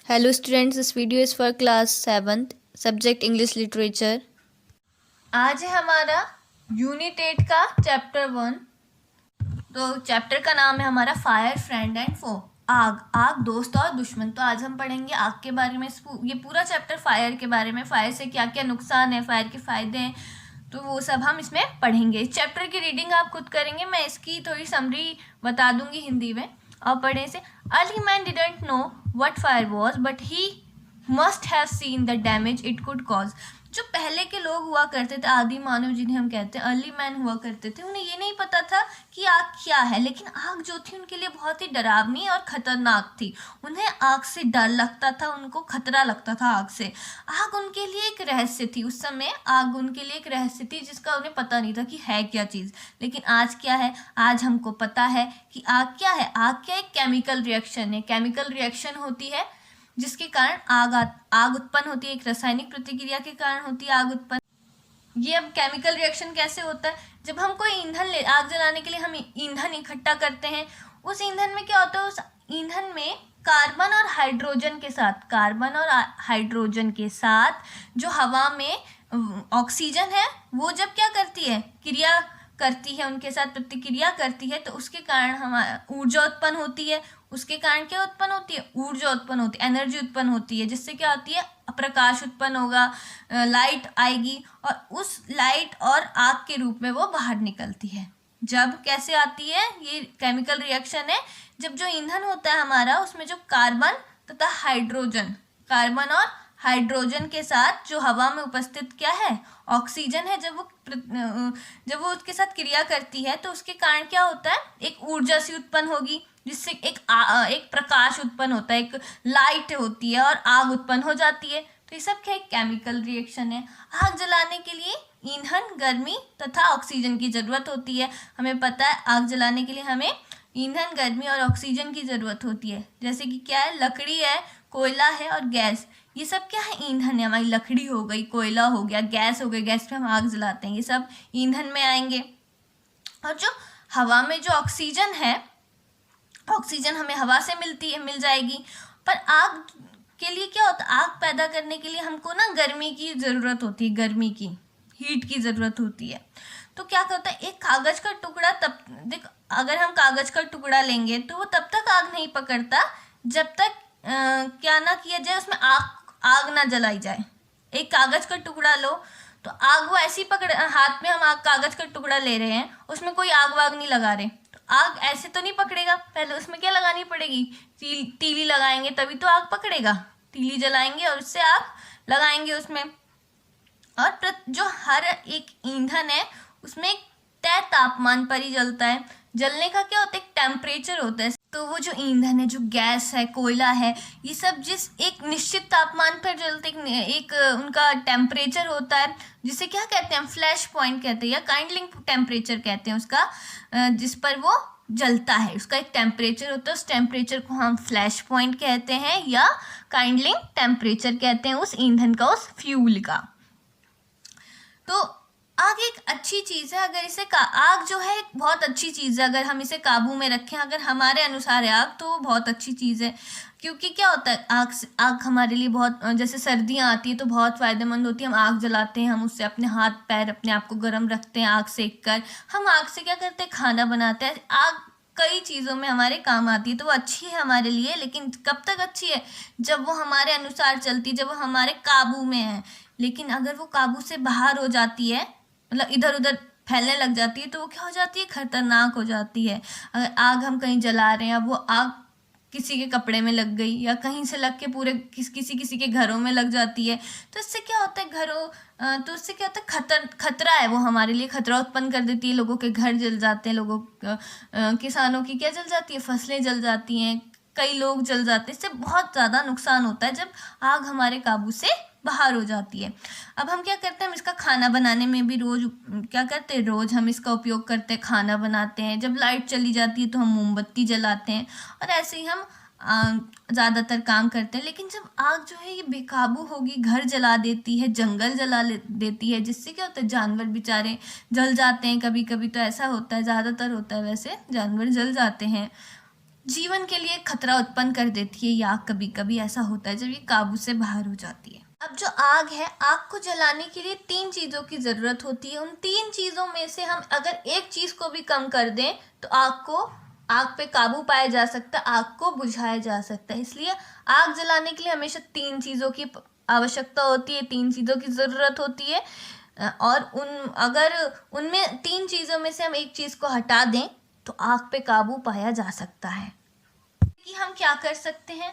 Hello students, this video is for class 7th, subject English Literature. आज है हमारा unit 8 का चैप्टर 1। तो चैप्टर का नाम है हमारा फायर फ्रेंड एंड फो। आग दोस्त और दुश्मन। तो आज हम पढ़ेंगे आग के बारे में। ये पूरा चैप्टर फायर के बारे में, फायर से क्या क्या नुकसान है, फायर के फायदे हैं, तो वो सब हम इसमें पढ़ेंगे। इस चैप्टर की रीडिंग आप खुद करेंगे, मैं इसकी थोड़ी समरी बता दूंगी हिंदी में और पढ़े से। Early man didn't know what fire was, but he must have seen the damage it could cause. जो पहले के लोग हुआ करते थे, आदि मानव जिन्हें हम कहते हैं, अर्ली मैन हुआ करते थे, उन्हें ये नहीं पता था कि आग क्या है। लेकिन आग जो थी उनके लिए बहुत ही डरावनी और खतरनाक थी। उन्हें आग से डर लगता था, उनको खतरा लगता था आग से। आग उनके लिए एक रहस्य थी। उस समय आग उनके लिए एक रहस्य थी जिसका उन्हें पता नहीं था कि है क्या चीज़। लेकिन आज क्या है, आज हमको पता है कि आग क्या है। आग क्या एक केमिकल रिएक्शन है। केमिकल रिएक्शन होती है जिसके कारण आग उत्पन्न होती है। एक रासायनिक प्रतिक्रिया के कारण होती है आग उत्पन्न। ये अब केमिकल रिएक्शन कैसे होता है, जब हम कोई ईंधन आग जलाने के लिए हम ईंधन इकट्ठा करते हैं, उस ईंधन में क्या होता है, उस ईंधन में कार्बन और हाइड्रोजन के साथ जो हवा में ऑक्सीजन है, वो जब क्या करती है, क्रिया करती है, उनके साथ प्रतिक्रिया करती है, तो उसके कारण हमारा ऊर्जा उत्पन्न होती है। उसके कारण क्या उत्पन्न होती है, ऊर्जा उत्पन्न होती है, एनर्जी उत्पन्न होती है, जिससे क्या होती है, प्रकाश उत्पन्न होगा, लाइट आएगी और उस लाइट और आग के रूप में वो बाहर निकलती है। जब कैसे आती है, ये केमिकल रिएक्शन है, जब जो ईंधन होता है हमारा, उसमें जो कार्बन तथा कार्बन और हाइड्रोजन के साथ जो हवा में उपस्थित क्या है, ऑक्सीजन है, जब वो उसके साथ क्रिया करती है, तो उसके कारण क्या होता है, एक ऊर्जा सी उत्पन्न होगी, जिससे एक प्रकाश उत्पन्न होता है, एक लाइट होती है और आग उत्पन्न हो जाती है। तो ये सब क्या एक केमिकल रिएक्शन है। आग जलाने के लिए ईंधन, गर्मी तथा ऑक्सीजन की जरूरत होती है। हमें पता है आग जलाने के लिए हमें ईंधन, गर्मी और ऑक्सीजन की जरूरत होती है। जैसे कि क्या है, लकड़ी है, कोयला है और गैस। ये सब क्या है, ईंधन है। हमारी लकड़ी हो गई, कोयला हो गया, गैस हो गई, गैस पे हम आग जलाते हैं, ये सब ईंधन में आएंगे। और जो हवा में जो ऑक्सीजन है, ऑक्सीजन हमें हवा से मिल जाएगी। पर आग के लिए क्या होता है, आग पैदा करने के लिए हमको ना गर्मी की ज़रूरत होती है, गर्मी की, हीट की ज़रूरत होती है। तो क्या करता है, एक कागज़ का टुकड़ा, अगर हम कागज़ का टुकड़ा लेंगे तो वो तब तक आग नहीं पकड़ता जब तक क्या ना किया जाए, उसमें आग ना जलाई जाए। एक कागज़ का टुकड़ा लो तो आग वो ऐसी हाथ में हम कागज़ का टुकड़ा ले रहे हैं, उसमें कोई आग वाग नहीं लगा रहे, तो आग ऐसे तो नहीं पकड़ेगा। पहले उसमें क्या लगानी पड़ेगी, तीली लगाएंगे तभी तो आग पकड़ेगा। तीली जलाएंगे और उससे आग लगाएंगे उसमें। और जो हर एक ईंधन है उसमें एक तय तापमान पर ही जलता है। जलने का क्या होता है, एक टेम्परेचर होता है। तो वो जो ईंधन है, जो गैस है, कोयला है, ये सब जिस एक निश्चित तापमान पर जलते, एक उनका टेम्परेचर होता है, जिसे क्या कहते हैं, फ्लैश पॉइंट कहते हैं या काइंडलिंग टेम्परेचर कहते हैं उसका, जिस पर वो जलता है, उसका एक टेम्परेचर होता है। उस टेम्परेचर को हम फ्लैश पॉइंट कहते हैं या काइंडलिंग टेम्परेचर कहते हैं उस ईंधन का, उस फ्यूल का। तो आग एक अच्छी चीज़ है। अगर आग जो है एक बहुत अच्छी चीज़ है, अगर हम इसे काबू में रखें, अगर हमारे अनुसार है आग, तो वो बहुत अच्छी चीज़ है। क्योंकि क्या होता है, आग हमारे लिए बहुत, जैसे सर्दियाँ आती है तो बहुत फ़ायदेमंद होती है। हम आग जलाते हैं, हम उससे अपने हाथ पैर, अपने आप को गर्म रखते हैं आग सेक कर। हम आग से क्या करते हैं, खाना बनाते हैं। आग कई चीज़ों में हमारे काम आती है, तो वो अच्छी है हमारे लिए। लेकिन कब तक अच्छी है, जब वो हमारे अनुसार चलती है, जब वो हमारे काबू में है। लेकिन अगर वो काबू से बाहर हो जाती है, मतलब इधर उधर फैलने लग जाती है, तो वो क्या हो जाती है, खतरनाक हो जाती है। अगर आग हम कहीं जला रहे हैं, अब वो आग किसी के कपड़े में लग गई या कहीं से लग के पूरे किसी के घरों में लग जाती है, तो इससे क्या होता है, तो इससे क्या होता है, खतरा है, वो हमारे लिए खतरा उत्पन्न कर देती है। लोगों के घर जल जाते हैं, किसानों की क्या जल जाती है, फसलें जल जाती हैं, कई लोग जल जाते हैं। इससे बहुत ज़्यादा नुकसान होता है जब आग हमारे काबू से बाहर हो जाती है। अब हम क्या करते हैं, हम इसका खाना बनाने में भी रोज़ क्या करते हैं, रोज़ हम इसका उपयोग करते हैं, खाना बनाते हैं। जब लाइट चली जाती है तो हम मोमबत्ती जलाते हैं और ऐसे ही हम ज़्यादातर काम करते हैं। लेकिन जब आग जो है ये बेकाबू होगी, घर जला देती है, जंगल जला देती है, जिससे क्या होता है, जानवर बेचारे जल जाते हैं। कभी कभी तो ऐसा होता है, ज़्यादातर होता है वैसे, जानवर जल जाते हैं। जीवन के लिए खतरा उत्पन्न कर देती है ये आग। कभी कभी ऐसा होता है जब ये काबू से बाहर हो जाती है। अब जो आग है, आग को जलाने के लिए 3 चीज़ों की ज़रूरत होती है। उन 3 चीज़ों में से हम अगर एक चीज़ को भी कम कर दें तो आग पे काबू पाया जा सकता है, आग को बुझाया जा सकता है। इसलिए आग जलाने के लिए हमेशा 3 चीज़ों की आवश्यकता होती है, 3 चीज़ों की ज़रूरत होती है। और अगर उनमें 3 चीज़ों में से हम एक चीज़ को हटा दें तो आग पे काबू पाया जा सकता है। कि हम क्या कर सकते हैं,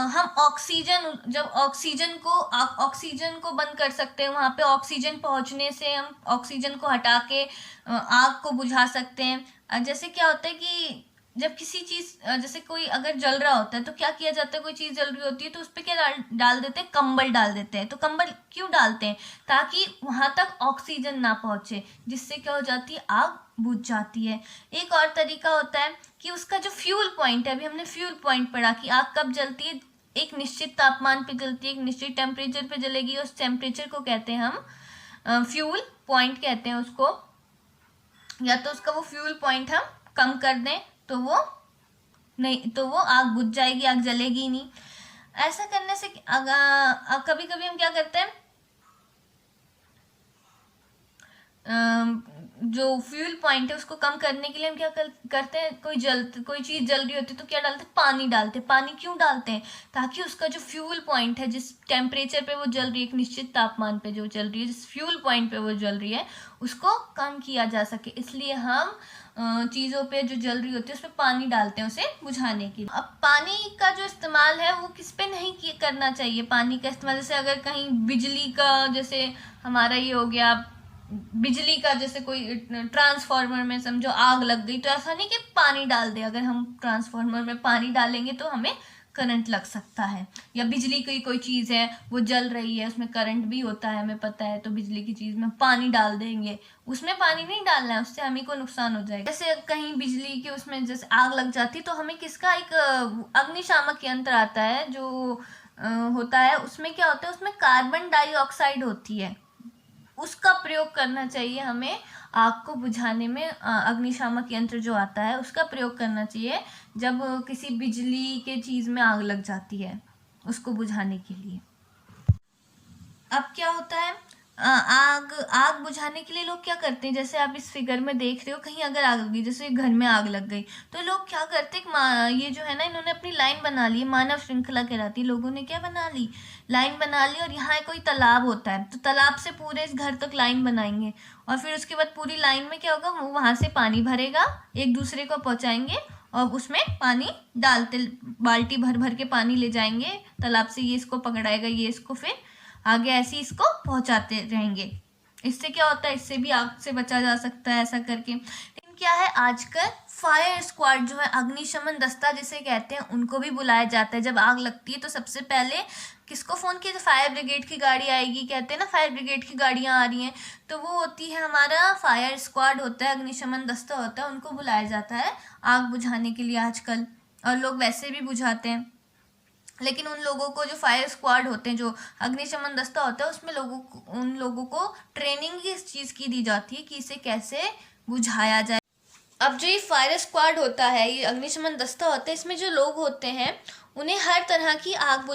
हम ऑक्सीजन को बंद कर सकते हैं। वहाँ पे ऑक्सीजन पहुँचने से हम ऑक्सीजन को हटा के आग को बुझा सकते हैं। जैसे क्या होता है कि जब किसी चीज़ जैसे कोई अगर जल रहा होता है तो क्या किया जाता है, कोई चीज़ जल रही होती है तो उस पर क्या डाल देते हैं, कंबल डाल देते हैं। तो कंबल क्यों डालते हैं? ताकि वहाँ तक ऑक्सीजन ना पहुँचे, जिससे क्या हो जाती है, आग बुझ जाती है। एक और तरीका होता है कि उसका जो फ्यूल पॉइंट है, अभी हमने फ्यूल पॉइंट पढ़ा कि आग कब जलती है, एक निश्चित तापमान पे जलती है, एक निश्चित टेम्परेचर पे जलेगी। उस टेम्परेचर को कहते हैं हम फ्यूल पॉइंट कहते हैं उसको। या तो उसका वो फ्यूल पॉइंट हम कम कर दें तो वो आग बुझ जाएगी, आग जलेगी नहीं। ऐसा करने से कभी कभी हम क्या करते हैं, जो फ्यूल पॉइंट है उसको कम करने के लिए हम क्या करते हैं, कोई चीज़ जल रही होती है तो क्या डालते हैं, पानी डालते हैं। पानी क्यों डालते हैं? ताकि उसका जो फ्यूल पॉइंट है, जिस टेम्परेचर पे वो जल रही है, एक निश्चित तापमान पे जो जल रही है, जिस फ्यूल पॉइंट पे वो जल रही है, उसको कम किया जा सके। इसलिए हम चीज़ों पे जो जल रही होती है उस पर पानी डालते हैं उसे बुझाने के लिए। अब पानी का जो इस्तेमाल है वो किस पे नहीं करना चाहिए। पानी का इस्तेमाल जैसे अगर कहीं बिजली का, जैसे हमारा ये हो गया बिजली का, जैसे कोई ट्रांसफार्मर में समझो आग लग गई, तो ऐसा नहीं कि पानी डाल दे। अगर हम ट्रांसफार्मर में पानी डालेंगे तो हमें करंट लग सकता है। या बिजली की कोई चीज़ है वो जल रही है, उसमें करंट भी होता है, हमें पता है, तो बिजली की चीज़ में पानी डाल देंगे, उसमें पानी नहीं डालना है, उससे हमें को नुकसान हो जाएगा। जैसे कहीं बिजली के उसमें जैसे आग लग जाती तो हमें किसका एक अग्निशामक यंत्र आता है जो होता है, उसमें क्या होता है, उसमें कार्बन डाइऑक्साइड होती है, उसका प्रयोग करना चाहिए हमें। आग को बुझाने में अग्निशामक यंत्र जो आता है उसका प्रयोग करना चाहिए जब किसी बिजली के चीज़ में आग लग जाती है, उसको बुझाने के लिए। अब क्या होता है, आग बुझाने के लिए लोग क्या करते हैं, जैसे आप इस फिगर में देख रहे हो, कहीं अगर आग लगी, जैसे घर में आग लग गई, तो लोग क्या करते हैं, ये जो है ना, इन्होंने अपनी लाइन बना ली, मानव श्रृंखला कहलाती है। लोगों ने क्या बना ली, लाइन बना ली, और यहाँ कोई तालाब होता है तो तालाब से पूरे इस घर तक लाइन बनाएंगे, और फिर उसके बाद पूरी लाइन में क्या होगा, वो वहाँ से पानी भरेगा, एक दूसरे को पहुँचाएंगे, और उसमें पानी डालते, बाल्टी भर भर के पानी ले जाएंगे तालाब से, ये इसको पकड़ाएगा, ये इसको फिर आगे ऐसे इसको पहुंचाते रहेंगे। इससे क्या होता है, इससे भी आग से बचा जा सकता है ऐसा करके। लेकिन क्या है, आजकल फायर स्क्वाड जो है, अग्निशमन दस्ता जिसे कहते हैं, उनको भी बुलाया जाता है। जब आग लगती है तो सबसे पहले किसको फ़ोन किया, फायर ब्रिगेड की गाड़ी आएगी, कहते हैं ना फायर ब्रिगेड की गाड़ियाँ आ रही हैं, तो वो होती है हमारा फायर स्क्वाड होता है, अग्निशमन दस्ता होता है, उनको बुलाया जाता है आग बुझाने के लिए आजकल। और लोग वैसे भी बुझाते हैं, लेकिन उन लोगों को, जो फायर स्क्वाड होते हैं, जो अग्निशमन दस्ता होता है, उसमें उन लोगों को ट्रेनिंग ही इस चीज़ की दी जाती है कि इसे कैसे बुझाया जाए। अब जो ये फायर स्क्वाड होता है, ये अग्निशमन दस्ता होता है, इसमें जो लोग होते हैं उन्हें हर तरह की आग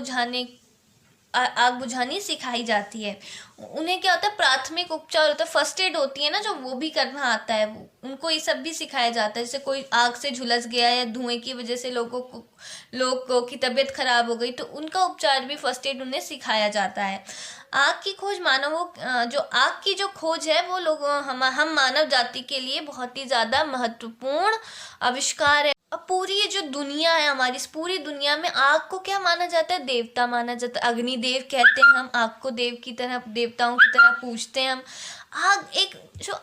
बुझानी सिखाई जाती है। उन्हें क्या होता है, प्राथमिक उपचार होता है, फर्स्ट एड होती है ना जो, वो भी करना आता है, उनको ये सब भी सिखाया जाता है। जैसे कोई आग से झुलस गया या धुएं की वजह से लोगों की तबीयत खराब हो गई, तो उनका उपचार भी फर्स्ट एड उन्हें सिखाया जाता है। आग की खोज आग की जो खोज है वो हम मानव जाति के लिए बहुत ही ज़्यादा महत्वपूर्ण आविष्कार है। अब पूरी ये जो दुनिया है हमारी, इस पूरी दुनिया में आग को क्या माना जाता है, देवता माना जाता है। अग्निदेव कहते हैं हम आग को, देवताओं की तरह पूजते हैं हम।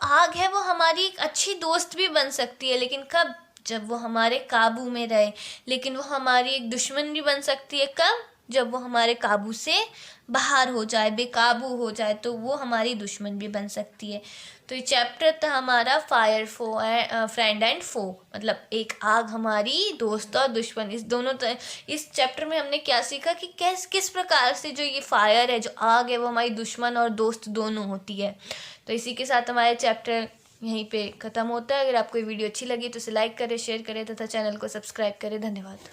आग है वो हमारी एक अच्छी दोस्त भी बन सकती है, लेकिन कब, जब वो हमारे काबू में रहे। लेकिन वो हमारी एक दुश्मन भी बन सकती है, कब, जब वो हमारे काबू से बाहर हो जाए, बेकाबू हो जाए, तो वो हमारी दुश्मन भी बन सकती है। तो ये चैप्टर था हमारा फायर फ्रेंड एंड फो, मतलब एक आग हमारी दोस्त और दुश्मन। इस चैप्टर में हमने क्या सीखा कि किस प्रकार से जो ये फायर है, जो आग है, वो हमारी दुश्मन और दोस्त दोनों होती है। तो इसी के साथ हमारे चैप्टर यहीं पे ख़त्म होता है। अगर आपको ये वीडियो अच्छी लगी तो इसे लाइक करें, शेयर करें तथा चैनल को सब्सक्राइब करें। धन्यवाद।